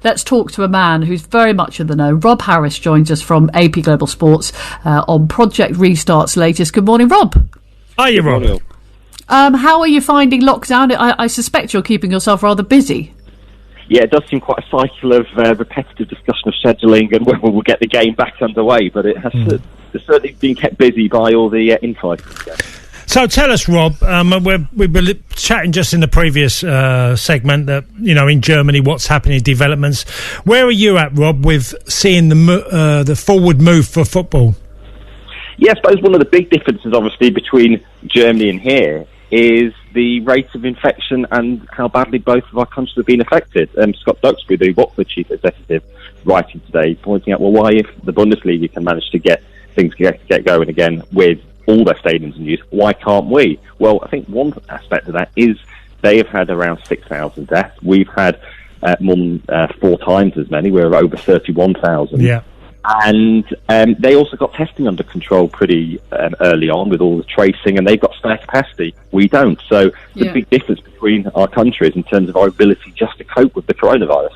Let's talk to a man who's very much in the know. Rob Harris joins us from AP Global Sports on Project Restart's latest. Good morning, Rob. Hiya, Rob. How are you finding lockdown? I suspect you're keeping yourself rather busy. Yeah, it does seem quite a cycle of repetitive discussion of scheduling and when we'll get the game back underway, but it has certainly been kept busy by all the infighting. So tell us, Rob, we were chatting just in the previous segment that, in Germany, what's happening, developments. Where are you at, Rob, with seeing the forward move for football? Yeah, I suppose one of the big differences, obviously, between Germany and here is the rate of infection and how badly both of our countries have been affected. Scott Duxbury, the Watford chief executive, writing today, pointing out, well, why if the Bundesliga can manage to get things get going again with all their stadiums in use, why can't we? Well, I think one aspect of that is they have had around 6,000 deaths. We've had more than 4 times as many. We're over 31,000. Yeah. And they also got testing under control pretty early on with all the tracing, and they've got spare capacity. We don't. So the big difference between our countries in terms of our ability just to cope with the coronavirus.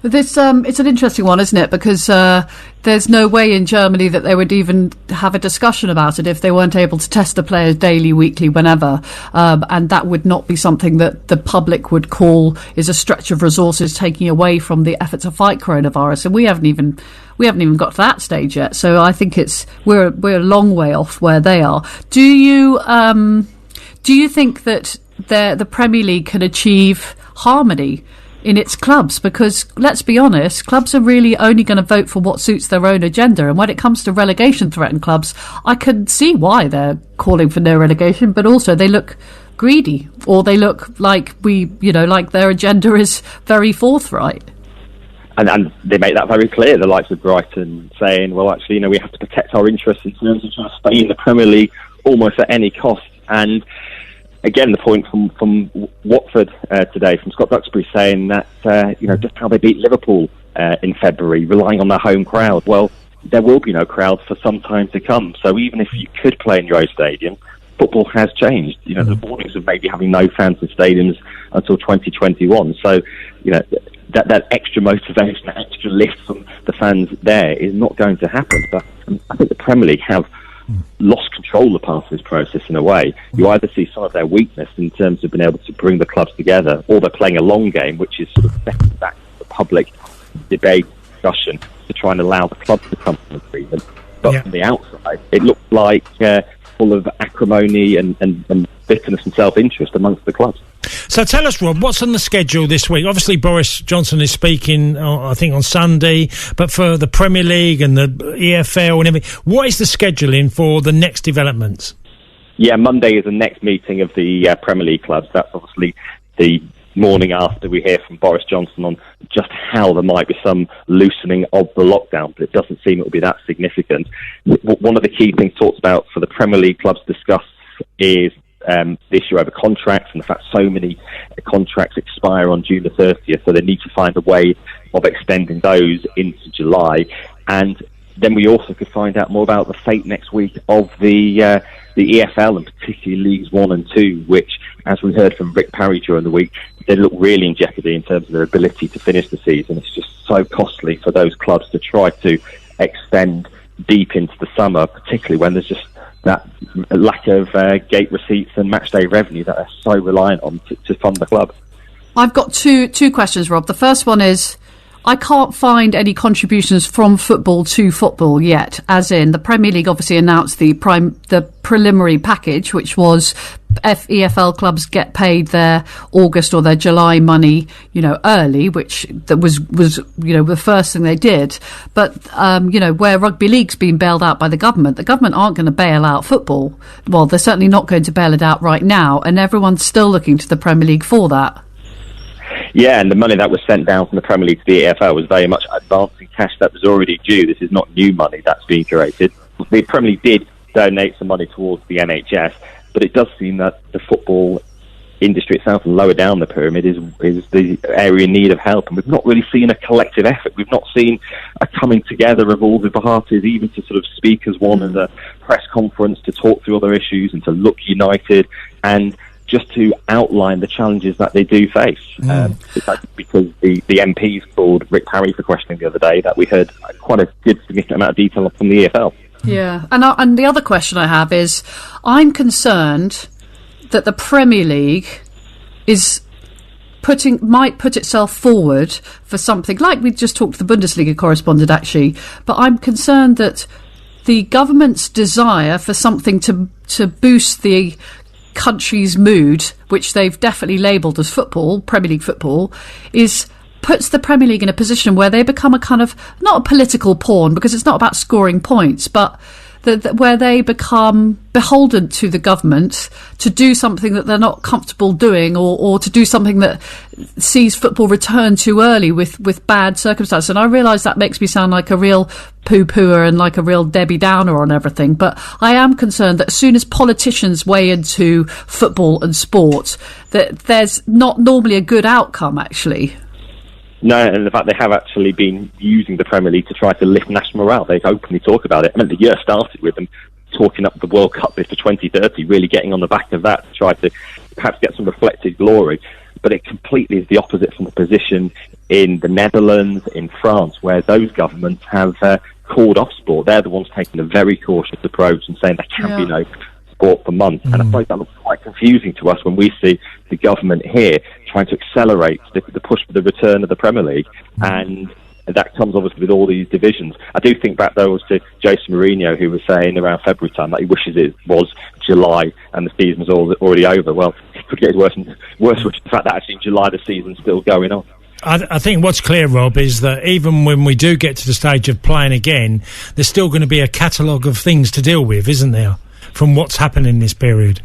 This it's an interesting one, isn't it? Because there's no way in Germany that they would even have a discussion about it if they weren't able to test the players daily, weekly, whenever. And that would not be something that the public would call is a stretch of resources taking away from the effort to fight coronavirus. And we haven't even got to that stage yet. So I think we're a long way off where they are. Do you think that the Premier League can achieve harmony in its clubs? Because let's be honest, clubs are really only going to vote for what suits their own agenda, and when it comes to relegation threatened clubs, I can see why they're calling for no relegation, but also they look greedy, or they look like like their agenda is very forthright. And they make that very clear, the likes of Brighton saying, well, actually, we have to protect our interests in terms of trying to stay in the Premier League almost at any cost. And again, the point from Watford today, from Scott Duxbury, saying that, just how they beat Liverpool in February, relying on their home crowd. Well, there will be no crowd for some time to come. So even if you could play in your own stadium, football has changed. The warnings of maybe having no fans in stadiums until 2021. So, that extra motivation, that extra lift from the fans there is not going to happen. But I think the Premier League have lost control of part of this process in a way. You either see some of their weakness in terms of being able to bring the clubs together, or they're playing a long game, which is sort of stepping back to the public debate, discussion, to try and allow the clubs to come to an agreement. But from the outside, it looks like full of acrimony and bitterness and self-interest amongst the clubs. So tell us, Rob, what's on the schedule this week? Obviously, Boris Johnson is speaking, I think, on Sunday, but for the Premier League and the EFL and everything, what is the scheduling for the next developments? Yeah, Monday is the next meeting of the Premier League clubs. That's obviously the morning after we hear from Boris Johnson on just how there might be some loosening of the lockdown, but it doesn't seem it will be that significant. One of the key things talked about for the Premier League clubs to discuss is the issue over contracts, and the fact so many contracts expire on June the 30th, so they need to find a way of extending those into July. And then we also could find out more about the fate next week of the EFL, and particularly Leagues 1 and 2, which, as we heard from Rick Parry during the week, they look really in jeopardy in terms of their ability to finish the season. It's just so costly for those clubs to try to extend deep into the summer, particularly when there's just that lack of gate receipts and matchday revenue that are so reliant on to fund the club. I've got two questions, Rob. The first one is, I can't find any contributions from football to football yet, as in the Premier League obviously announced the preliminary package, which was EFL clubs get paid their August or their July money, early, which that was the first thing they did. But where rugby league's been bailed out by the government aren't going to bail out football. Well, they're certainly not going to bail it out right now, and everyone's still looking to the Premier League for that. Yeah, and the money that was sent down from the Premier League to the EFL was very much advancing cash that was already due. This is not new money that's being created. The Premier League did donate some money towards the NHS, but it does seem that the football industry itself, lower down the pyramid, is the area in need of help. And we've not really seen a collective effort. We've not seen a coming together of all the parties, even to sort of speak as one in a press conference to talk through other issues and to look united and just to outline the challenges that they do face. Because the MPs called Rick Parry for questioning the other day, that we heard quite a good significant amount of detail from the EFL. Yeah, and the other question I have is, I'm concerned that the Premier League might put itself forward for something like we just talked to the Bundesliga correspondent actually, but I'm concerned that the government's desire for something to boost the country's mood, which they've definitely labelled as football, Premier League football, puts the Premier League in a position where they become a kind of, not a political pawn, because it's not about scoring points, but where they become beholden to the government to do something that they're not comfortable doing, or to do something that sees football return too early with bad circumstances. And I realise that makes me sound like a real poo-pooer and like a real Debbie Downer on everything, but I am concerned that as soon as politicians weigh into football and sport, that there's not normally a good outcome, actually. No, and the fact they have actually been using the Premier League to try to lift national morale. They openly talk about it. I mean, the year started with them talking up the World Cup bid for 2030, really getting on the back of that to try to perhaps get some reflected glory. But it completely is the opposite from the position in the Netherlands, in France, where those governments have called off sport. They're the ones taking a very cautious approach and saying there can be no sport for months. And I suppose that looks quite confusing to us when we see the government here trying to accelerate the push for the return of the Premier League. And that comes obviously with all these divisions. I do think back though to Jose Mourinho, who was saying around February time that he wishes it was July and the season was already over. Well, it could get worse, which the fact that actually in July the season's still going on. I think what's clear, Rob, is that even when we do get to the stage of playing again, there's still going to be a catalogue of things to deal with, isn't there, from what's happened in this period?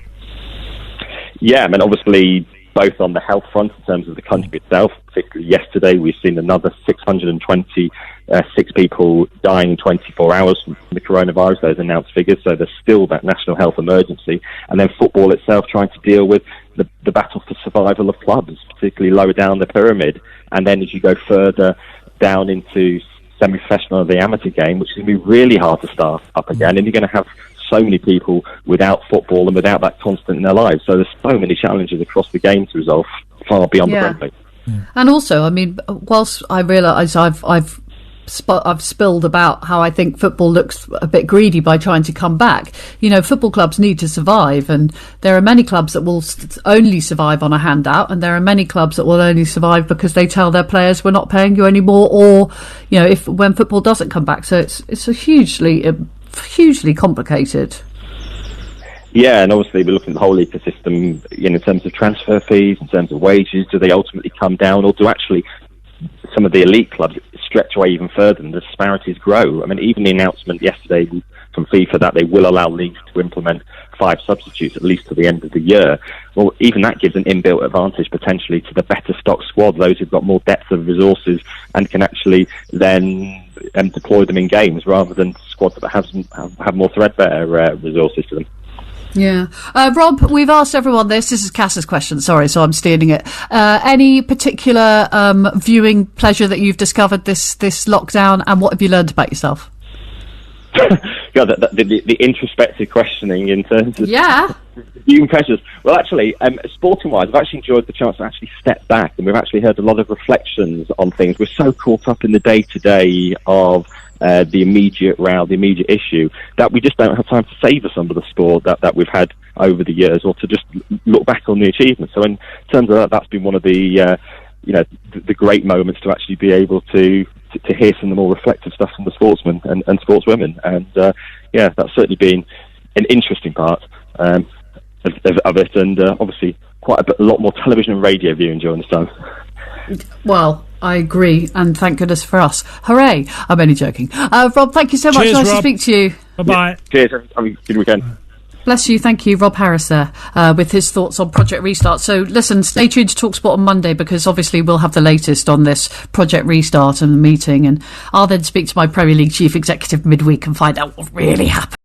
Yeah, I mean, obviously, both on the health front in terms of the country itself. Particularly yesterday, we've seen another 626 people dying in 24 hours from the coronavirus, those announced figures. So there's still that national health emergency. And then football itself trying to deal with the battle for survival of clubs, particularly lower down the pyramid. And then as you go further down into semi-professional or the amateur game, which is going to be really hard to start up again, and you're going to have so many people without football and without that constant in their lives. So there's so many challenges across the game to resolve, far beyond the Premier League. And also, I mean, whilst I realise I've spilled about how I think football looks a bit greedy by trying to come back, you know, football clubs need to survive, and there are many clubs that will only survive on a handout, and there are many clubs that will only survive because they tell their players, we're not paying you anymore, or, you know, when football doesn't come back. So it's a hugely complicated. Yeah, and obviously we're looking at the whole ecosystem in terms of transfer fees, in terms of wages. Do they ultimately come down, or do actually some of the elite clubs stretch away even further and the disparities grow? I mean, even the announcement yesterday from FIFA that they will allow leagues to implement 5 substitutes at least to the end of the year. Well, even that gives an inbuilt advantage potentially to the better stock squad, those who've got more depth of resources and can actually then deploy them in games rather than squads that have more threadbare resources to them. Yeah. Rob, we've asked everyone this. This is Cass's question, sorry, so I'm stealing it. Any particular viewing pleasure that you've discovered this lockdown, and what have you learned about yourself? God, the introspective questioning in terms of viewing pleasures. Well, actually, sporting-wise, I've actually enjoyed the chance to actually step back, and we've actually heard a lot of reflections on things. We're so caught up in the day-to-day of the immediate row, the immediate issue, that we just don't have time to savour some of the sport that we've had over the years, or to just look back on the achievements. So in terms of that, that's been one of the the great moments to actually be able to hear some of the more reflective stuff from the sportsmen and sportswomen. And that's certainly been an interesting part of it, and obviously quite a lot more television and radio viewing during this time. Well, I agree, and thank goodness for us. Hooray! I'm only joking. Rob, thank you so much. Cheers, nice Rob. to speak to you. Bye-bye. Cheers. Have a good weekend. Bless you. Thank you. Rob Harris there with his thoughts on Project Restart. So listen, stay tuned to talkSPORT on Monday, because obviously we'll have the latest on this Project Restart and the meeting, and I'll then speak to my Premier League chief executive midweek and find out what really happened.